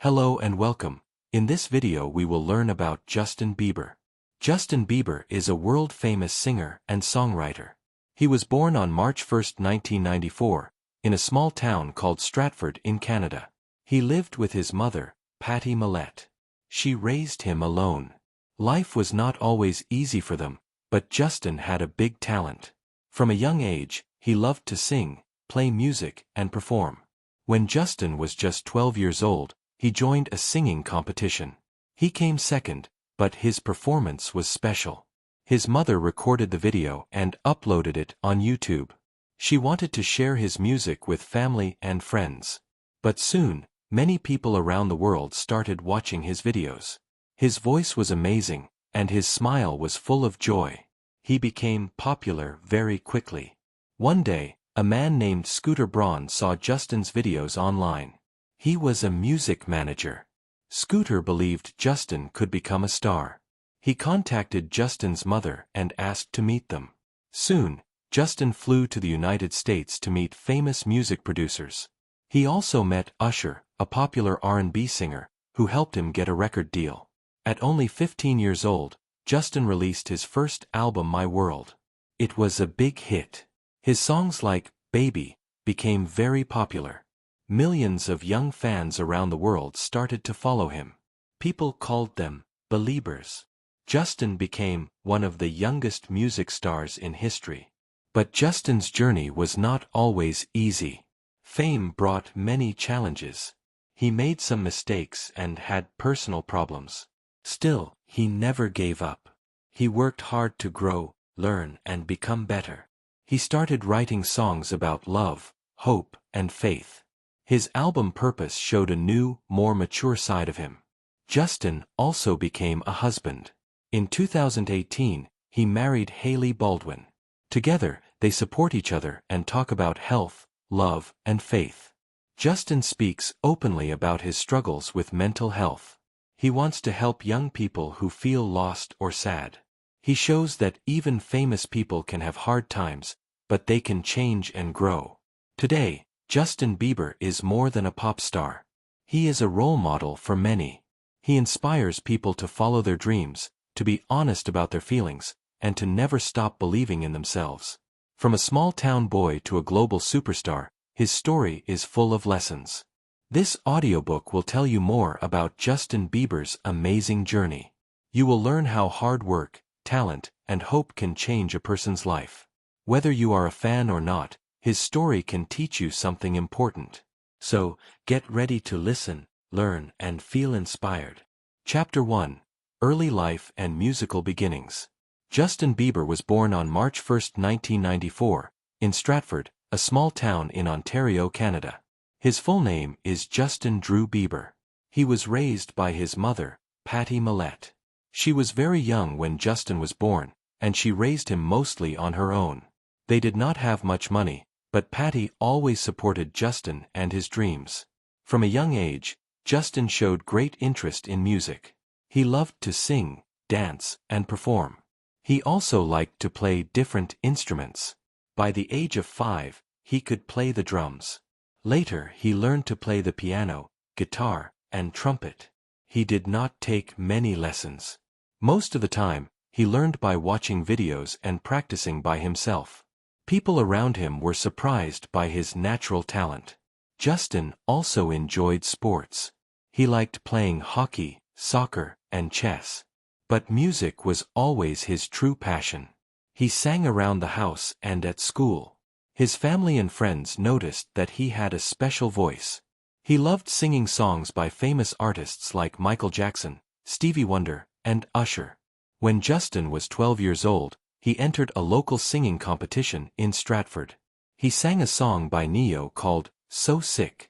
Hello and welcome. In this video we will learn about Justin Bieber. Justin Bieber is a world-famous singer and songwriter. He was born on March 1, 1994, in a small town called Stratford in Canada. He lived with his mother, Patty Millett. She raised him alone. Life was not always easy for them, but Justin had a big talent. From a young age, he loved to sing, play music, and perform. When Justin was just 12 years old, he joined a singing competition. He came second, but his performance was special. His mother recorded the video and uploaded it on YouTube. She wanted to share his music with family and friends. But soon, many people around the world started watching his videos. His voice was amazing, and his smile was full of joy. He became popular very quickly. One day, a man named Scooter Braun saw Justin's videos online. He was a music manager. Scooter believed Justin could become a star. He contacted Justin's mother and asked to meet them. Soon, Justin flew to the United States to meet famous music producers. He also met Usher, a popular R&B singer, who helped him get a record deal. At only 15 years old, Justin released his first album My World. It was a big hit. His songs like Baby became very popular. Millions of young fans around the world started to follow him. People called them Beliebers. Justin became one of the youngest music stars in history. But Justin's journey was not always easy. Fame brought many challenges. He made some mistakes and had personal problems. Still, he never gave up. He worked hard to grow, learn, and become better. He started writing songs about love, hope, and faith. His album Purpose showed a new, more mature side of him. Justin also became a husband. In 2018, he married Hailey Baldwin. Together, they support each other and talk about health, love, and faith. Justin speaks openly about his struggles with mental health. He wants to help young people who feel lost or sad. He shows that even famous people can have hard times, but they can change and grow. Today, Justin Bieber is more than a pop star. He is a role model for many. He inspires people to follow their dreams, to be honest about their feelings, and to never stop believing in themselves. From a small-town boy to a global superstar, his story is full of lessons. This audiobook will tell you more about Justin Bieber's amazing journey. You will learn how hard work, talent, and hope can change a person's life. Whether you are a fan or not, his story can teach you something important. So, get ready to listen, learn, and feel inspired. Chapter 1. Early Life and Musical Beginnings. Justin Bieber was born on March 1, 1994, in Stratford, a small town in Ontario, Canada. His full name is Justin Drew Bieber. He was raised by his mother, Patty Millett. She was very young when Justin was born, and she raised him mostly on her own. They did not have much money, but Patty always supported Justin and his dreams. From a young age, Justin showed great interest in music. He loved to sing, dance, and perform. He also liked to play different instruments. By the age of 5, he could play the drums. Later, he learned to play the piano, guitar, and trumpet. He did not take many lessons. Most of the time, he learned by watching videos and practicing by himself. People around him were surprised by his natural talent. Justin also enjoyed sports. He liked playing hockey, soccer, and chess. But music was always his true passion. He sang around the house and at school. His family and friends noticed that he had a special voice. He loved singing songs by famous artists like Michael Jackson, Stevie Wonder, and Usher. When Justin was 12 years old, he entered a local singing competition in Stratford. He sang a song by Neo called So Sick.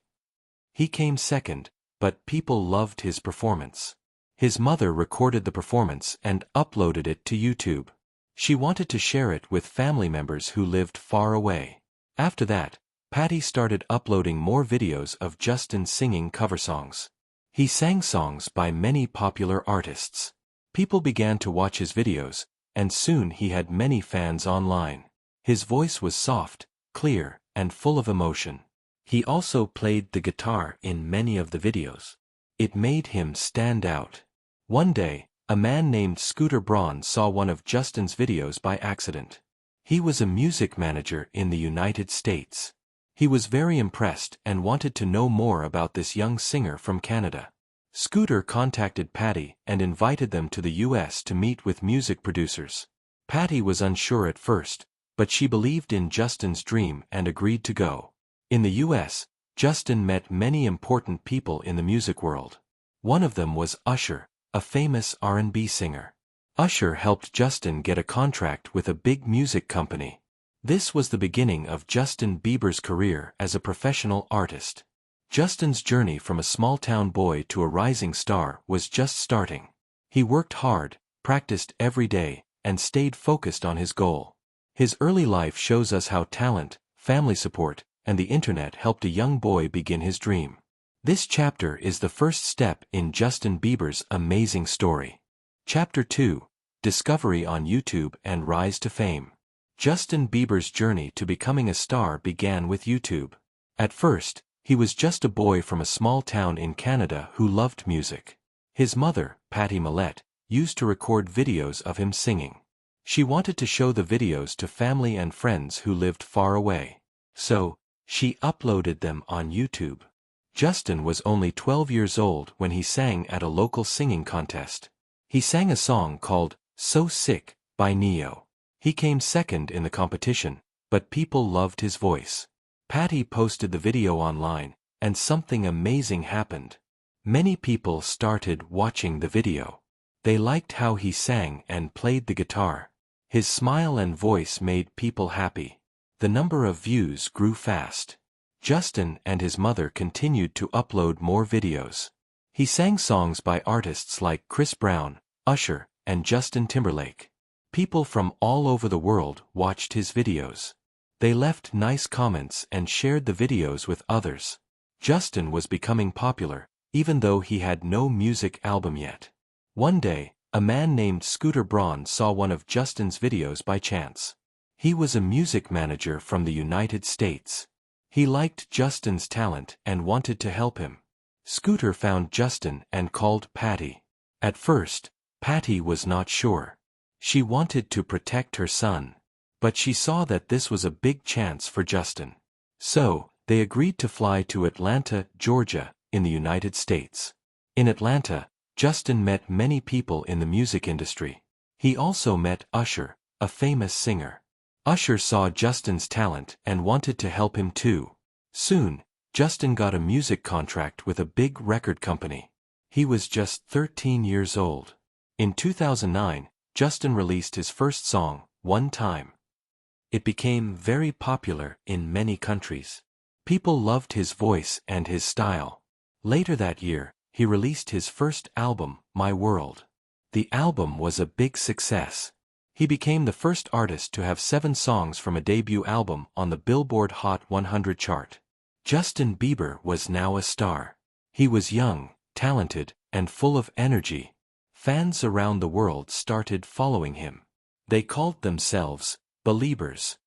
He came second, but people loved his performance. His mother recorded the performance and uploaded it to YouTube. She wanted to share it with family members who lived far away. After that, Patty started uploading more videos of Justin singing cover songs. He sang songs by many popular artists. People began to watch his videos, and soon he had many fans online. His voice was soft, clear, and full of emotion. He also played the guitar in many of the videos. It made him stand out. One day, a man named Scooter Braun saw one of Justin's videos by accident. He was a music manager in the United States. He was very impressed and wanted to know more about this young singer from Canada. Scooter contacted Patty and invited them to the US to meet with music producers. Patty was unsure at first, but she believed in Justin's dream and agreed to go. In the US, Justin met many important people in the music world. One of them was Usher, a famous R&B singer. Usher helped Justin get a contract with a big music company. This was the beginning of Justin Bieber's career as a professional artist. Justin's journey from a small-town boy to a rising star was just starting. He worked hard, practiced every day, and stayed focused on his goal. His early life shows us how talent, family support, and the internet helped a young boy begin his dream. This chapter is the first step in Justin Bieber's amazing story. Chapter 2: Discovery on YouTube and Rise to Fame. Justin Bieber's journey to becoming a star began with YouTube. At first, he was just a boy from a small town in Canada who loved music. His mother, Patty Millette, used to record videos of him singing. She wanted to show the videos to family and friends who lived far away. So, she uploaded them on YouTube. Justin was only 12 years old when he sang at a local singing contest. He sang a song called "So Sick" by Neo. He came second in the competition, but people loved his voice. Patty posted the video online, and something amazing happened. Many people started watching the video. They liked how he sang and played the guitar. His smile and voice made people happy. The number of views grew fast. Justin and his mother continued to upload more videos. He sang songs by artists like Chris Brown, Usher, and Justin Timberlake. People from all over the world watched his videos. They left nice comments and shared the videos with others. Justin was becoming popular, even though he had no music album yet. One day, a man named Scooter Braun saw one of Justin's videos by chance. He was a music manager from the United States. He liked Justin's talent and wanted to help him. Scooter found Justin and called Patty. At first, Patty was not sure. She wanted to protect her son. But she saw that this was a big chance for Justin. So, they agreed to fly to Atlanta, Georgia, in the United States. In Atlanta, Justin met many people in the music industry. He also met Usher, a famous singer. Usher saw Justin's talent and wanted to help him too. Soon, Justin got a music contract with a big record company. He was just 13 years old. In 2009, Justin released his first song, "One Time." It became very popular in many countries. People loved his voice and his style. Later that year, he released his first album, My World. The album was a big success. He became the first artist to have 7 songs from a debut album on the Billboard Hot 100 chart. Justin Bieber was now a star. He was young, talented, and full of energy. Fans around the world started following him. They called themselves Beliebers.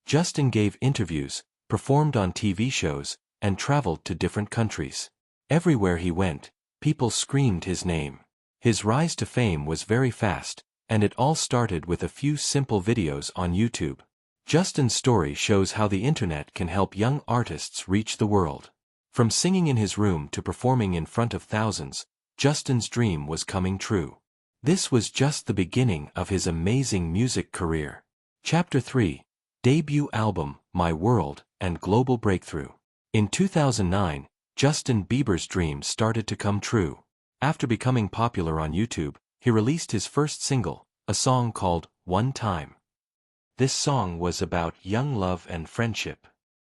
Justin gave interviews, performed on TV shows, and traveled to different countries. Everywhere he went, people screamed his name. His rise to fame was very fast, and it all started with a few simple videos on YouTube. Justin's story shows how the internet can help young artists reach the world. From singing in his room to performing in front of thousands, Justin's dream was coming true. This was just the beginning of his amazing music career. Chapter 3: Debut Album, My World, and Global Breakthrough. In 2009, Justin Bieber's dreams started to come true. After becoming popular on YouTube, he released his first single, a song called "One Time." This song was about young love and friendship.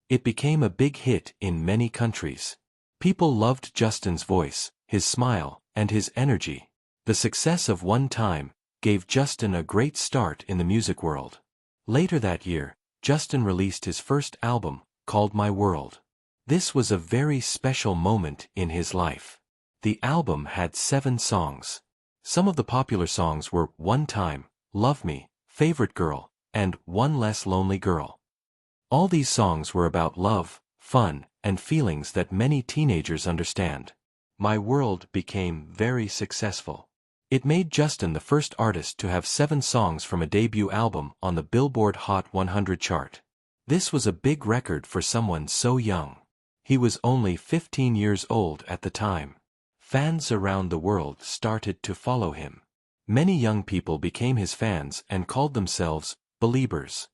It became a big hit in many countries. People loved Justin's voice, his smile, and his energy. The success of "One Time" gave Justin a great start in the music world. Later that year, Justin released his first album, called My World. This was a very special moment in his life. The album had 7 songs. Some of the popular songs were "One Time," "Love Me," "Favorite Girl," and "One Less Lonely Girl." All these songs were about love, fun, and feelings that many teenagers understand. My World became very successful. It made Justin the first artist to have 7 songs from a debut album on the Billboard Hot 100 chart. This was a big record for someone so young. He was only 15 years old at the time. Fans around the world started to follow him. Many young people became his fans and called themselves Beliebers.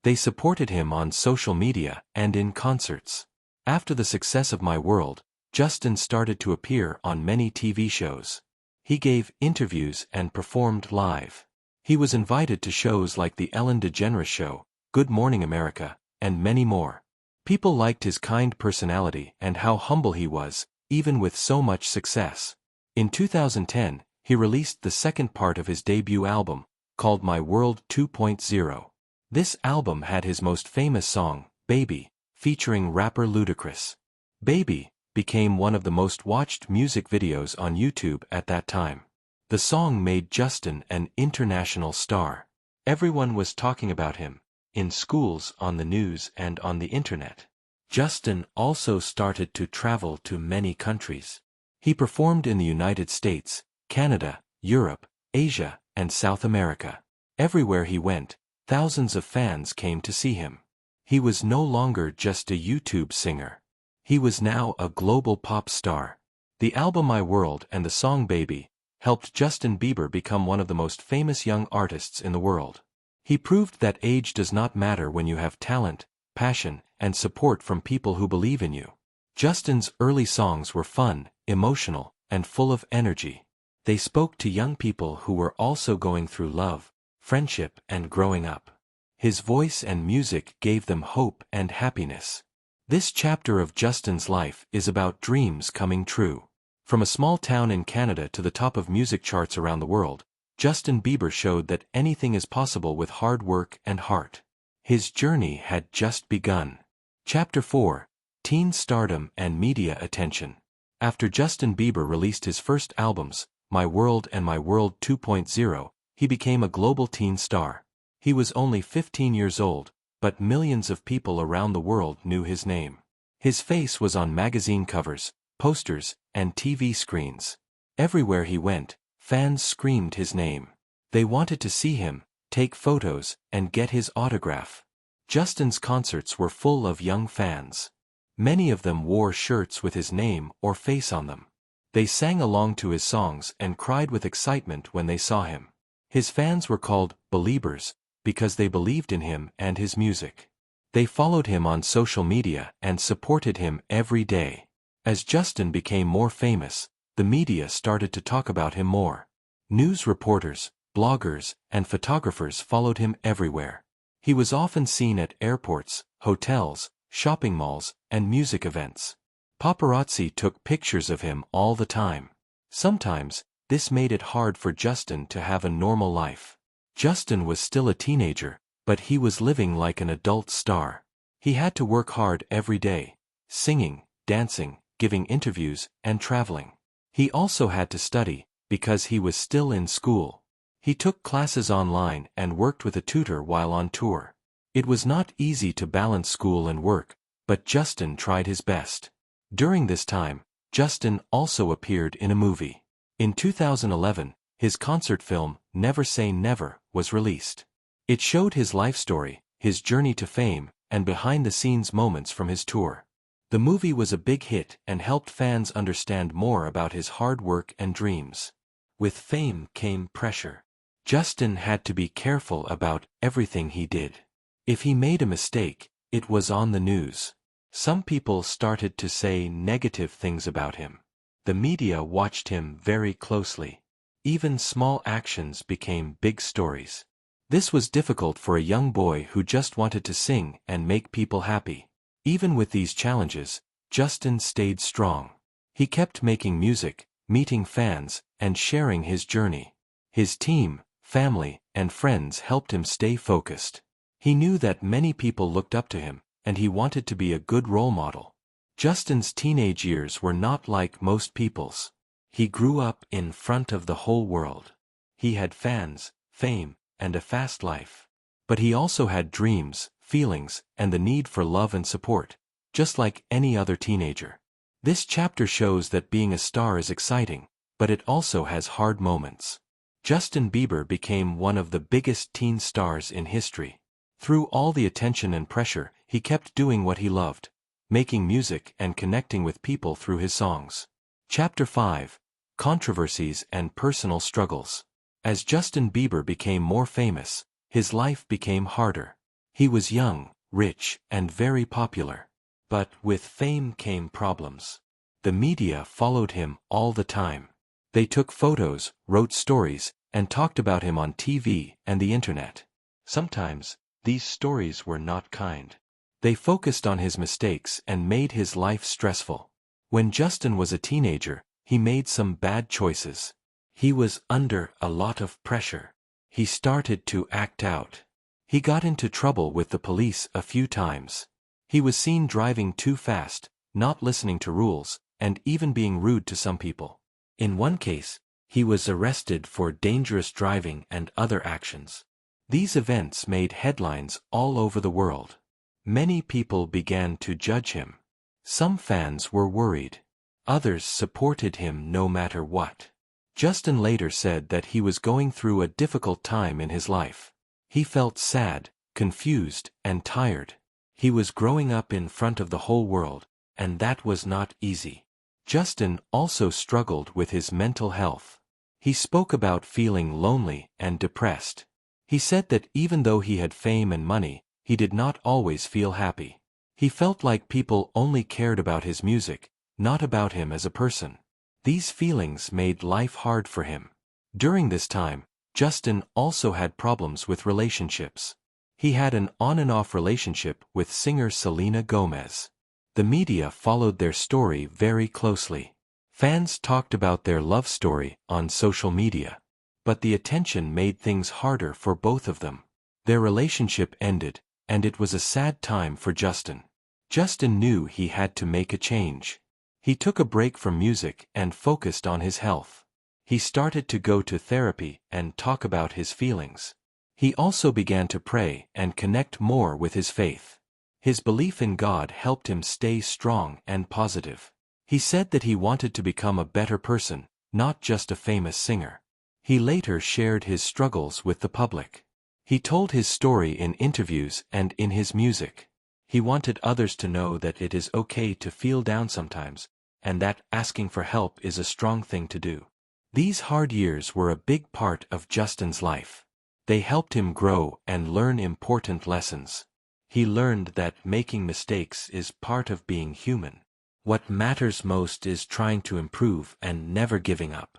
They supported him on social media and in concerts. After the success of My World, Justin started to appear on many TV shows. He gave interviews and performed live. He was invited to shows like The Ellen DeGeneres Show, Good Morning America, and many more. People liked his kind personality and how humble he was, even with so much success. In 2010, he released the second part of his debut album, called My World 2.0. This album had his most famous song, Baby, featuring rapper Ludacris. Baby became one of the most watched music videos on YouTube at that time. The song made Justin an international star. Everyone was talking about him, in schools, on the news, and on the internet. Justin also started to travel to many countries. He performed in the United States, Canada, Europe, Asia, and South America. Everywhere he went, thousands of fans came to see him. He was no longer just a YouTube singer. He was now a global pop star. The album My World and the song Baby helped Justin Bieber become one of the most famous young artists in the world. He proved that age does not matter when you have talent, passion, and support from people who believe in you. Justin's early songs were fun, emotional, and full of energy. They spoke to young people who were also going through love, friendship, and growing up. His voice and music gave them hope and happiness. This chapter of Justin's life is about dreams coming true. From a small town in Canada to the top of music charts around the world, Justin Bieber showed that anything is possible with hard work and heart. His journey had just begun. Chapter 4: Teen Stardom and Media Attention. After Justin Bieber released his first albums, My World and My World 2.0, he became a global teen star. He was only 15 years old, but millions of people around the world knew his name. His face was on magazine covers, posters, and TV screens. Everywhere he went, fans screamed his name. They wanted to see him, take photos, and get his autograph. Justin's concerts were full of young fans. Many of them wore shirts with his name or face on them. They sang along to his songs and cried with excitement when they saw him. His fans were called Beliebers because they believed in him and his music. They followed him on social media and supported him every day. As Justin became more famous, the media started to talk about him more. News reporters, bloggers, and photographers followed him everywhere. He was often seen at airports, hotels, shopping malls, and music events. Paparazzi took pictures of him all the time. Sometimes, this made it hard for Justin to have a normal life. Justin was still a teenager, but he was living like an adult star. He had to work hard every day, singing, dancing, giving interviews, and traveling. He also had to study, because he was still in school. He took classes online and worked with a tutor while on tour. It was not easy to balance school and work, but Justin tried his best. During this time, Justin also appeared in a movie. In 2011, his concert film, Never Say Never, was released. It showed his life story, his journey to fame, and behind-the-scenes moments from his tour. The movie was a big hit and helped fans understand more about his hard work and dreams. With fame came pressure. Justin had to be careful about everything he did. If he made a mistake, it was on the news. Some people started to say negative things about him. The media watched him very closely. Even small actions became big stories. This was difficult for a young boy who just wanted to sing and make people happy. Even with these challenges, Justin stayed strong. He kept making music, meeting fans, and sharing his journey. His team, family, and friends helped him stay focused. He knew that many people looked up to him, and he wanted to be a good role model. Justin's teenage years were not like most people's. He grew up in front of the whole world. He had fans, fame, and a fast life. But he also had dreams, feelings, and the need for love and support, just like any other teenager. This chapter shows that being a star is exciting, but it also has hard moments. Justin Bieber became one of the biggest teen stars in history. Through all the attention and pressure, he kept doing what he loved, making music and connecting with people through his songs. Chapter 5. Controversies and Personal Struggles. As Justin Bieber became more famous, his life became harder. He was young, rich, and very popular. But with fame came problems. The media followed him all the time. They took photos, wrote stories, and talked about him on TV and the internet. Sometimes, these stories were not kind. They focused on his mistakes and made his life stressful. When Justin was a teenager, he made some bad choices. He was under a lot of pressure. He started to act out. He got into trouble with the police a few times. He was seen driving too fast, not listening to rules, and even being rude to some people. In one case, he was arrested for dangerous driving and other actions. These events made headlines all over the world. Many people began to judge him. Some fans were worried. Others supported him no matter what. Justin later said that he was going through a difficult time in his life. He felt sad, confused, and tired. He was growing up in front of the whole world, and that was not easy. Justin also struggled with his mental health. He spoke about feeling lonely and depressed. He said that even though he had fame and money, he did not always feel happy. He felt like people only cared about his music, not about him as a person. These feelings made life hard for him. During this time, Justin also had problems with relationships. He had an on-and-off relationship with singer Selena Gomez. The media followed their story very closely. Fans talked about their love story on social media. But the attention made things harder for both of them. Their relationship ended, and it was a sad time for Justin. Justin knew he had to make a change. He took a break from music and focused on his health. He started to go to therapy and talk about his feelings. He also began to pray and connect more with his faith. His belief in God helped him stay strong and positive. He said that he wanted to become a better person, not just a famous singer. He later shared his struggles with the public. He told his story in interviews and in his music. He wanted others to know that it is okay to feel down sometimes, and that asking for help is a strong thing to do. These hard years were a big part of Justin's life. They helped him grow and learn important lessons. He learned that making mistakes is part of being human. What matters most is trying to improve and never giving up.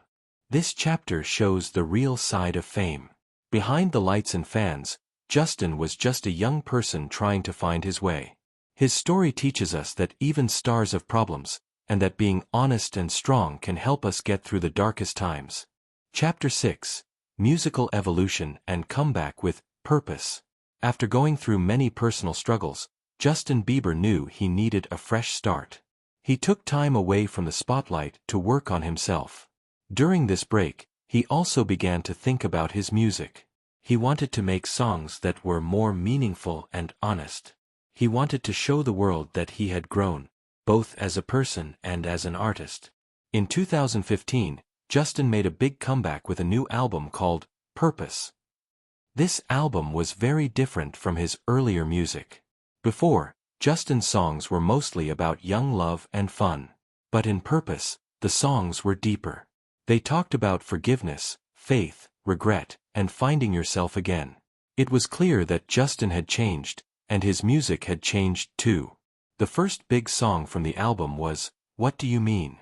This chapter shows the real side of fame. Behind the lights and fans, Justin was just a young person trying to find his way. His story teaches us that even stars have problems, and that being honest and strong can help us get through the darkest times. Chapter 6. Musical Evolution and Comeback with Purpose. After going through many personal struggles, Justin Bieber knew he needed a fresh start. He took time away from the spotlight to work on himself. During this break, he also began to think about his music. He wanted to make songs that were more meaningful and honest. He wanted to show the world that he had grown, both as a person and as an artist. In 2015, Justin made a big comeback with a new album called Purpose. This album was very different from his earlier music. Before, Justin's songs were mostly about young love and fun. But in Purpose, the songs were deeper. They talked about forgiveness, faith, regret, and finding yourself again. It was clear that Justin had changed, and his music had changed too. The first big song from the album was, What Do You Mean?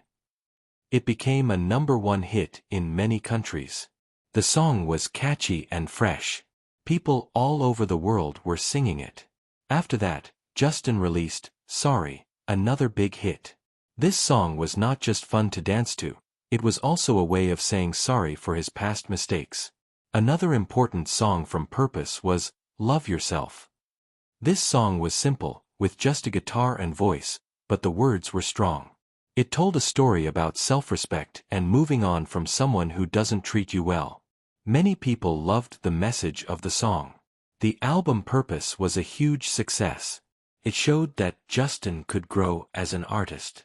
It became a #1 hit in many countries. The song was catchy and fresh. People all over the world were singing it. After that, Justin released Sorry, another big hit. This song was not just fun to dance to, it was also a way of saying sorry for his past mistakes. Another important song from Purpose was Love Yourself. This song was simple, with just a guitar and voice, but the words were strong. It told a story about self-respect and moving on from someone who doesn't treat you well. Many people loved the message of the song. The album Purpose was a huge success. It showed that Justin could grow as an artist.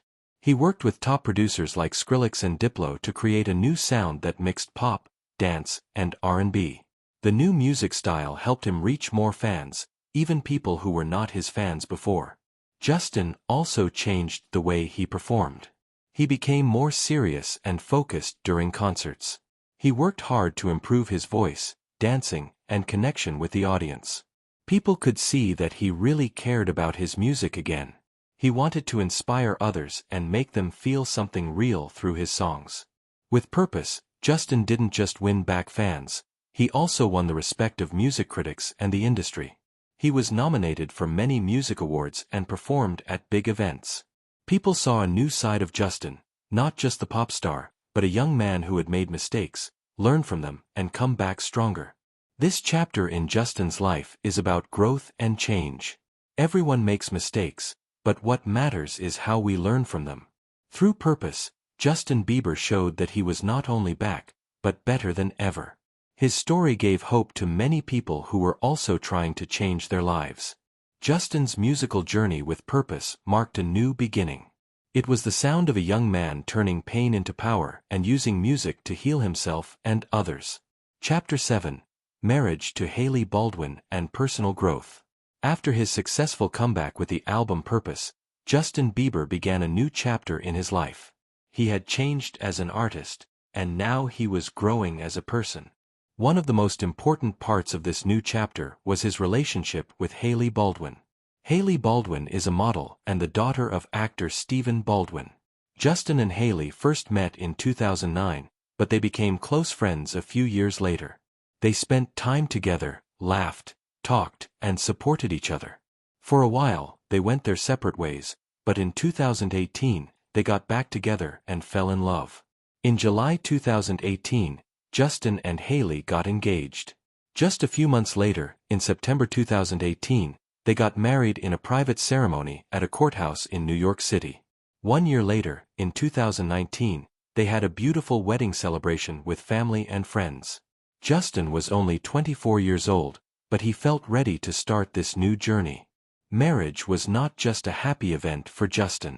He worked with top producers like Skrillex and Diplo to create a new sound that mixed pop, dance, and R&B. The new music style helped him reach more fans, even people who were not his fans before. Justin also changed the way he performed. He became more serious and focused during concerts. He worked hard to improve his voice, dancing, and connection with the audience. People could see that he really cared about his music again. He wanted to inspire others and make them feel something real through his songs. With purpose, Justin didn't just win back fans, he also won the respect of music critics and the industry. He was nominated for many music awards and performed at big events. People saw a new side of Justin, not just the pop star, but a young man who had made mistakes, learned from them, and come back stronger. This chapter in Justin's life is about growth and change. Everyone makes mistakes, but what matters is how we learn from them. Through purpose, Justin Bieber showed that he was not only back, but better than ever. His story gave hope to many people who were also trying to change their lives. Justin's musical journey with purpose marked a new beginning. It was the sound of a young man turning pain into power and using music to heal himself and others. Chapter 7: Marriage to Hailey Baldwin and Personal Growth. After his successful comeback with the album Purpose, Justin Bieber began a new chapter in his life. He had changed as an artist, and now he was growing as a person. One of the most important parts of this new chapter was his relationship with Hailey Baldwin. Hailey Baldwin is a model and the daughter of actor Stephen Baldwin. Justin and Hailey first met in 2009, but they became close friends a few years later. They spent time together, laughed, talked, and supported each other. For a while, they went their separate ways, but in 2018, they got back together and fell in love. In July 2018, Justin and Hailey got engaged. Just a few months later, in September 2018, they got married in a private ceremony at a courthouse in New York City. 1 year later, in 2019, they had a beautiful wedding celebration with family and friends. Justin was only 24 years old, but he felt ready to start this new journey. Marriage was not just a happy event for Justin.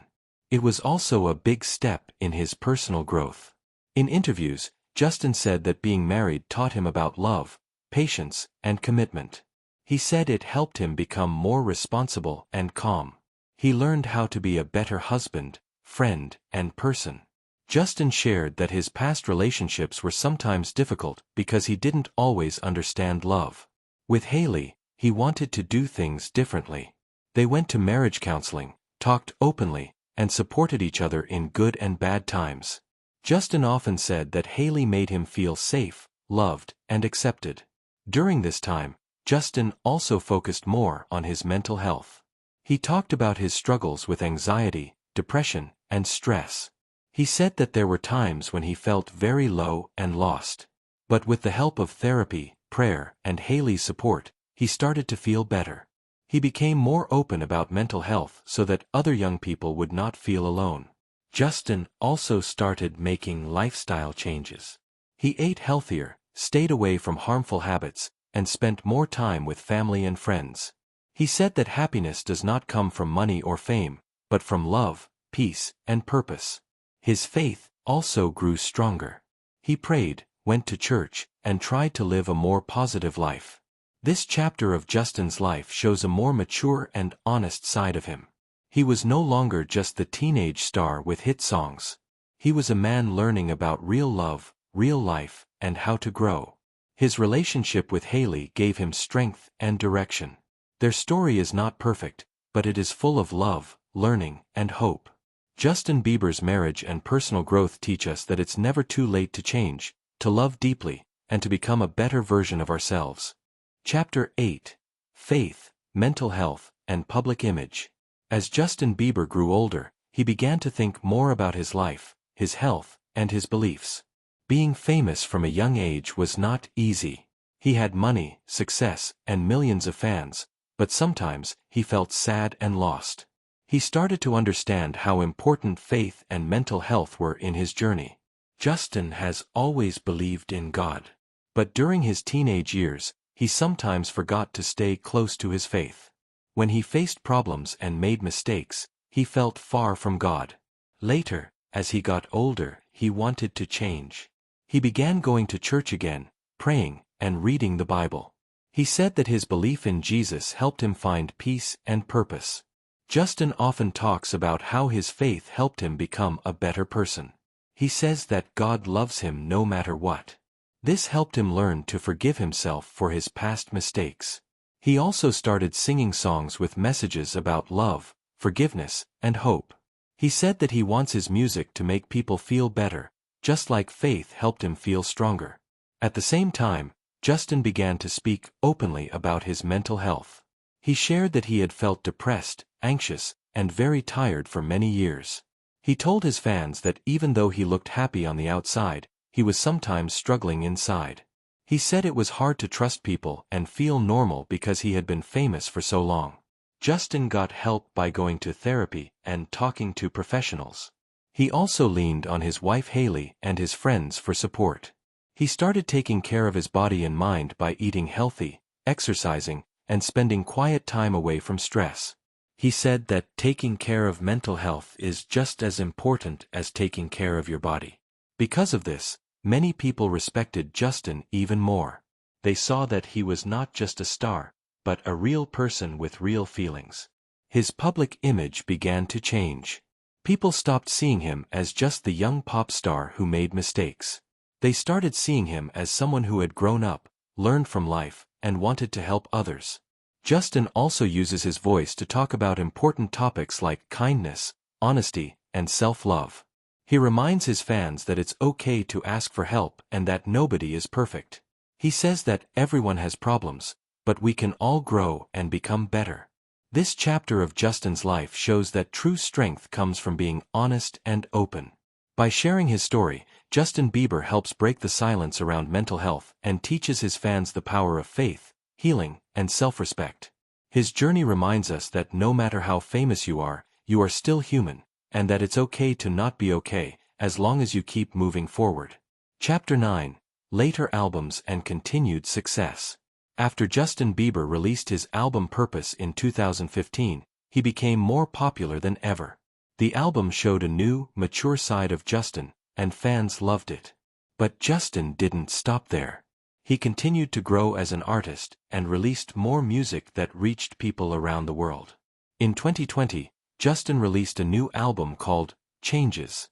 It was also a big step in his personal growth. In interviews, Justin said that being married taught him about love, patience, and commitment. He said it helped him become more responsible and calm. He learned how to be a better husband, friend, and person. Justin shared that his past relationships were sometimes difficult because he didn't always understand love. With Hailey, he wanted to do things differently. They went to marriage counseling, talked openly, and supported each other in good and bad times. Justin often said that Hailey made him feel safe, loved, and accepted. During this time, Justin also focused more on his mental health. He talked about his struggles with anxiety, depression, and stress. He said that there were times when he felt very low and lost. But with the help of therapy, prayer, and Hailey's support, he started to feel better. He became more open about mental health so that other young people would not feel alone. Justin also started making lifestyle changes. He ate healthier, stayed away from harmful habits, and spent more time with family and friends. He said that happiness does not come from money or fame, but from love, peace, and purpose. His faith also grew stronger. He prayed, went to church, and tried to live a more positive life. This chapter of Justin's life shows a more mature and honest side of him. He was no longer just the teenage star with hit songs. He was a man learning about real love, real life, and how to grow. His relationship with Hailey gave him strength and direction. Their story is not perfect, but it is full of love, learning, and hope. Justin Bieber's marriage and personal growth teach us that it's never too late to change, to love deeply, and to become a better version of ourselves. Chapter 8: Faith, Mental Health, and Public Image. As Justin Bieber grew older, he began to think more about his life, his health, and his beliefs. Being famous from a young age was not easy. He had money, success, and millions of fans, but sometimes he felt sad and lost. He started to understand how important faith and mental health were in his journey. Justin has always believed in God. But during his teenage years, he sometimes forgot to stay close to his faith. When he faced problems and made mistakes, he felt far from God. Later, as he got older, he wanted to change. He began going to church again, praying, and reading the Bible. He said that his belief in Jesus helped him find peace and purpose. Justin often talks about how his faith helped him become a better person. He says that God loves him no matter what. This helped him learn to forgive himself for his past mistakes. He also started singing songs with messages about love, forgiveness, and hope. He said that he wants his music to make people feel better, just like faith helped him feel stronger. At the same time, Justin began to speak openly about his mental health. He shared that he had felt depressed, anxious, and very tired for many years. He told his fans that even though he looked happy on the outside, he was sometimes struggling inside. He said it was hard to trust people and feel normal because he had been famous for so long. Justin got help by going to therapy and talking to professionals. He also leaned on his wife Haley and his friends for support. He started taking care of his body and mind by eating healthy, exercising, and spending quiet time away from stress. He said that taking care of mental health is just as important as taking care of your body. Because of this, many people respected Justin even more. They saw that he was not just a star, but a real person with real feelings. His public image began to change. People stopped seeing him as just the young pop star who made mistakes. They started seeing him as someone who had grown up, learned from life, and wanted to help others. Justin also uses his voice to talk about important topics like kindness, honesty, and self-love. He reminds his fans that it's okay to ask for help and that nobody is perfect. He says that everyone has problems, but we can all grow and become better. This chapter of Justin's life shows that true strength comes from being honest and open. By sharing his story, Justin Bieber helps break the silence around mental health and teaches his fans the power of faith, healing, and self-respect. His journey reminds us that no matter how famous you are still human, and that it's okay to not be okay, as long as you keep moving forward. Chapter 9. Later Albums and Continued Success. After Justin Bieber released his album Purpose in 2015, he became more popular than ever. The album showed a new, mature side of Justin, and fans loved it. But Justin didn't stop there. He continued to grow as an artist and released more music that reached people around the world. In 2020, Justin released a new album called Changes.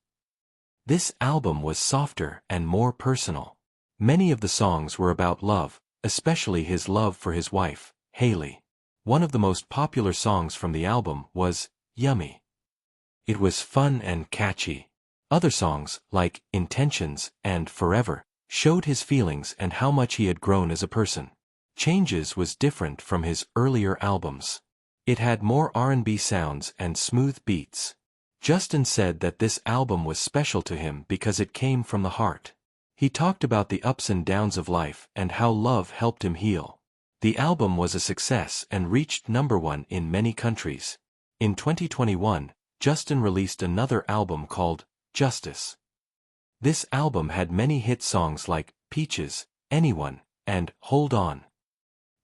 This album was softer and more personal. Many of the songs were about love, especially his love for his wife, Haley. One of the most popular songs from the album was Yummy. It was fun and catchy. Other songs, like Intentions and Forever, showed his feelings and how much he had grown as a person. Changes was different from his earlier albums. It had more R&B sounds and smooth beats. Justin said that this album was special to him because it came from the heart. He talked about the ups and downs of life and how love helped him heal. The album was a success and reached #1 in many countries. In 2021, Justin released another album called Justice. This album had many hit songs like Peaches, Anyone, and Hold On.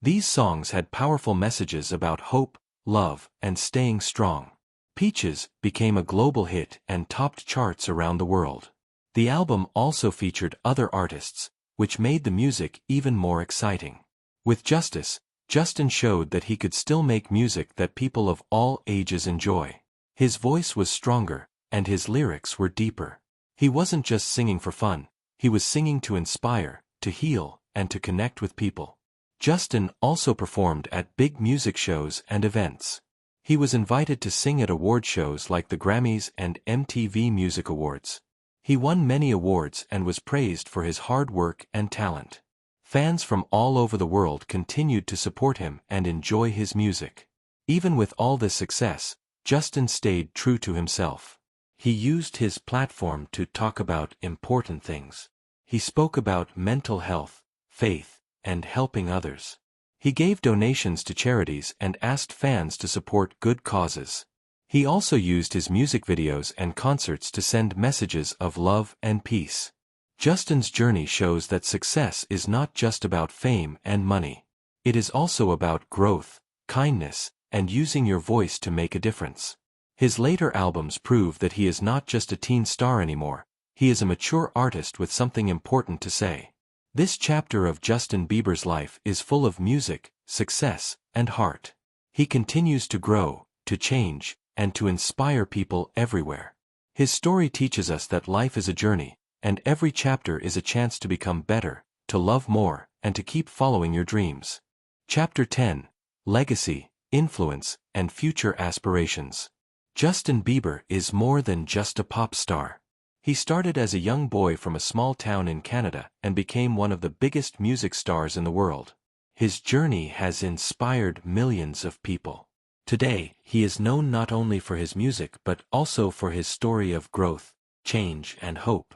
These songs had powerful messages about hope, love, and staying strong. Peaches became a global hit and topped charts around the world. The album also featured other artists, which made the music even more exciting. With Justice, Justin showed that he could still make music that people of all ages enjoy. His voice was stronger, and his lyrics were deeper. He wasn't just singing for fun, he was singing to inspire, to heal, and to connect with people. Justin also performed at big music shows and events. He was invited to sing at award shows like the Grammys and MTV Music Awards. He won many awards and was praised for his hard work and talent. Fans from all over the world continued to support him and enjoy his music. Even with all this success, Justin stayed true to himself. He used his platform to talk about important things. He spoke about mental health, faith, and helping others. He gave donations to charities and asked fans to support good causes. He also used his music videos and concerts to send messages of love and peace. Justin's journey shows that success is not just about fame and money. It is also about growth, kindness, and using your voice to make a difference. His later albums prove that he is not just a teen star anymore, he is a mature artist with something important to say. This chapter of Justin Bieber's life is full of music, success, and heart. He continues to grow, to change, and to inspire people everywhere. His story teaches us that life is a journey, and every chapter is a chance to become better, to love more, and to keep following your dreams. Chapter 10: Legacy, Influence, and Future Aspirations. Justin Bieber is more than just a pop star. He started as a young boy from a small town in Canada and became one of the biggest music stars in the world. His journey has inspired millions of people. Today, he is known not only for his music but also for his story of growth, change, and hope.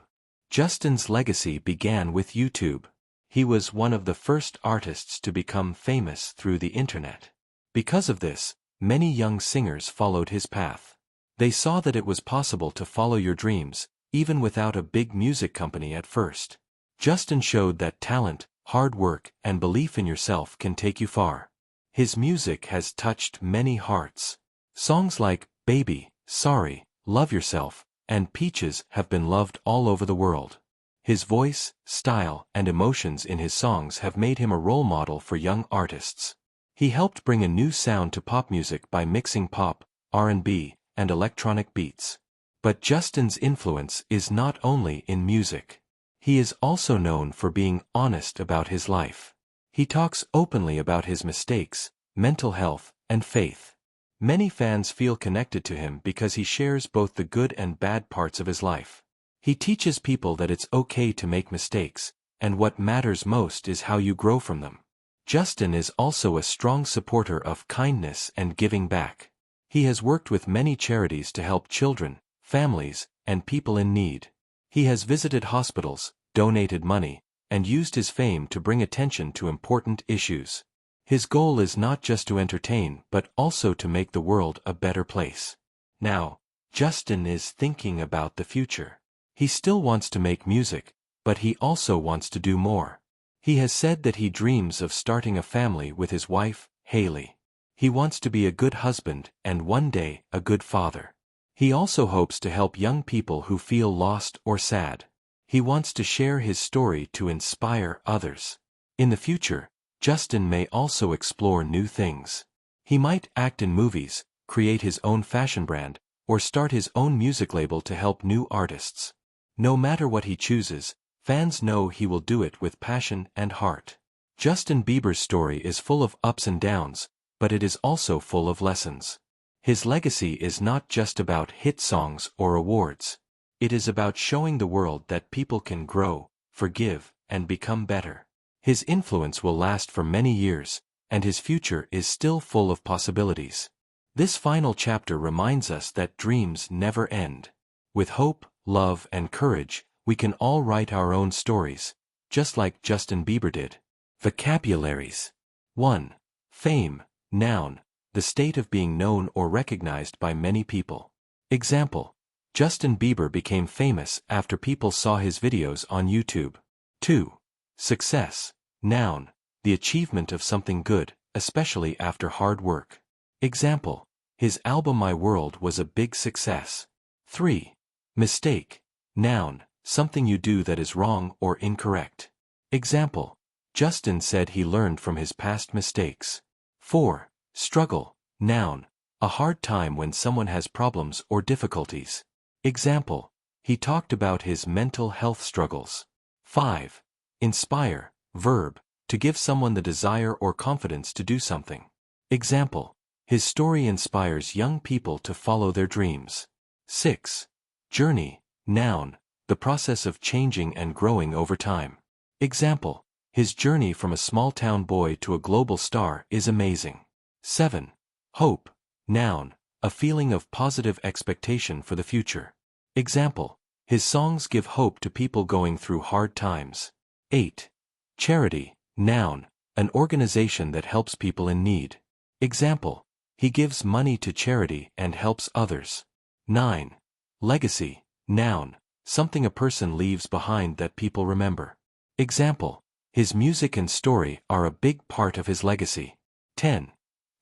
Justin's legacy began with YouTube. He was one of the first artists to become famous through the internet. Because of this, many young singers followed his path. They saw that it was possible to follow your dreams, even without a big music company at first. Justin showed that talent, hard work, and belief in yourself can take you far. His music has touched many hearts. Songs like Baby, Sorry, Love Yourself, and Peaches have been loved all over the world. His voice, style, and emotions in his songs have made him a role model for young artists. He helped bring a new sound to pop music by mixing pop, R&B, and electronic beats. But Justin's influence is not only in music. He is also known for being honest about his life. He talks openly about his mistakes, mental health, and faith. Many fans feel connected to him because he shares both the good and bad parts of his life. He teaches people that it's okay to make mistakes, and what matters most is how you grow from them. Justin is also a strong supporter of kindness and giving back. He has worked with many charities to help children, families, and people in need. He has visited hospitals, donated money, and used his fame to bring attention to important issues. His goal is not just to entertain but also to make the world a better place. Now, Justin is thinking about the future. He still wants to make music, but he also wants to do more. He has said that he dreams of starting a family with his wife, Haley. He wants to be a good husband and one day a good father. He also hopes to help young people who feel lost or sad. He wants to share his story to inspire others. In the future, Justin may also explore new things. He might act in movies, create his own fashion brand, or start his own music label to help new artists. No matter what he chooses, fans know he will do it with passion and heart. Justin Bieber's story is full of ups and downs, but it is also full of lessons. His legacy is not just about hit songs or awards. It is about showing the world that people can grow, forgive, and become better. His influence will last for many years, and his future is still full of possibilities. This final chapter reminds us that dreams never end. With hope, love, and courage, we can all write our own stories, just like Justin Bieber did. Vocabularies. 1. Fame, noun, the state of being known or recognized by many people. Example: Justin Bieber became famous after people saw his videos on YouTube. 2. Success, noun, the achievement of something good, especially after hard work. Example: his album My World was a big success. 3. Mistake, noun, something you do that is wrong or incorrect. Example: Justin said he learned from his past mistakes. 4. Struggle, noun, a hard time when someone has problems or difficulties. Example: he talked about his mental health struggles. 5. Inspire, verb, to give someone the desire or confidence to do something. Example: his story inspires young people to follow their dreams. 6. Journey, noun, the process of changing and growing over time. Example: his journey from a small-town boy to a global star is amazing. 7. Hope, noun, a feeling of positive expectation for the future. Example: his songs give hope to people going through hard times. 8. Charity, noun, an organization that helps people in need. Example: he gives money to charity and helps others. 9. Legacy, noun, something a person leaves behind that people remember. Example: his music and story are a big part of his legacy. 10.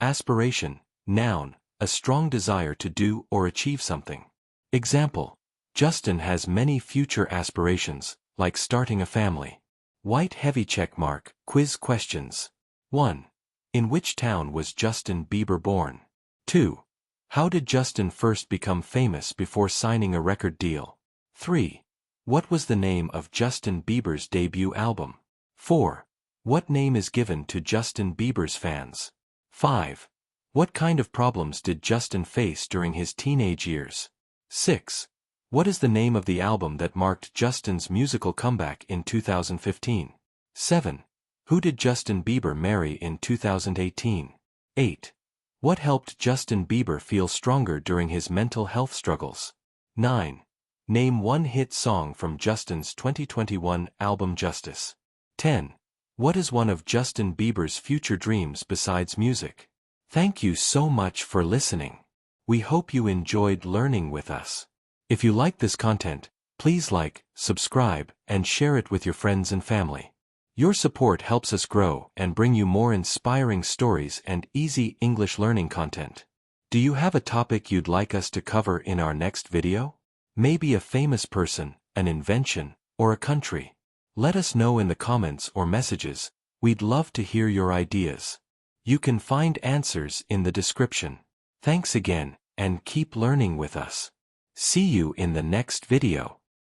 Aspiration, noun, a strong desire to do or achieve something. Example: Justin has many future aspirations, like starting a family. White heavy check mark. Quiz questions. 1. In which town was Justin Bieber born? 2. How did Justin first become famous before signing a record deal? 3. What was the name of Justin Bieber's debut album? 4. What name is given to Justin Bieber's fans? 5. What kind of problems did Justin face during his teenage years? 6. What is the name of the album that marked Justin's musical comeback in 2015? 7. Who did Justin Bieber marry in 2018? 8. What helped Justin Bieber feel stronger during his mental health struggles? 9. Name one hit song from Justin's 2021 album Justice. 10. What is one of Justin Bieber's future dreams besides music? Thank you so much for listening. We hope you enjoyed learning with us. If you like this content, please like, subscribe, and share it with your friends and family. Your support helps us grow and bring you more inspiring stories and easy English learning content. Do you have a topic you'd like us to cover in our next video? Maybe a famous person, an invention, or a country? Let us know in the comments or messages. We'd love to hear your ideas. You can find answers in the description. Thanks again, and keep learning with us. See you in the next video.